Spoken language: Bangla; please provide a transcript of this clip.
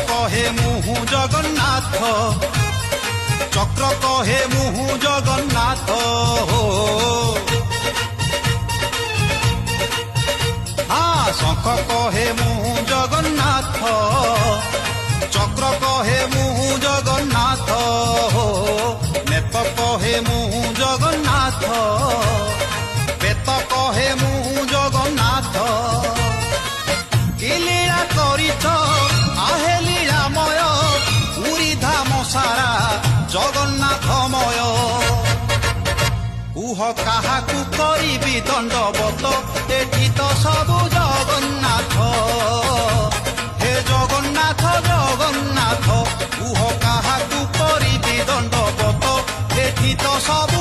কহে মুহু জগন্নাথ, চক্র কহে মুহু জগন্নাথ। শঙ্খ কহে মুহু জগন্নাথ, চক্র কহে মুহু জগন্নাথ। নেত কহে মুহু জগন্নাথ, বেত কহে মুহু জগন্নাথ। কি লীলা করিছ আহে লীলাময়, পুরী ধাম সারা জগন্নাথময়। কুহ কাহাকু করিবি দণ্ডবত, এঠি তো সবু জগন্নাথ। হে জগন্নাথ জগন্নাথ, কুহ কাহাকু করিবি দণ্ডবত, এঠি তো সবু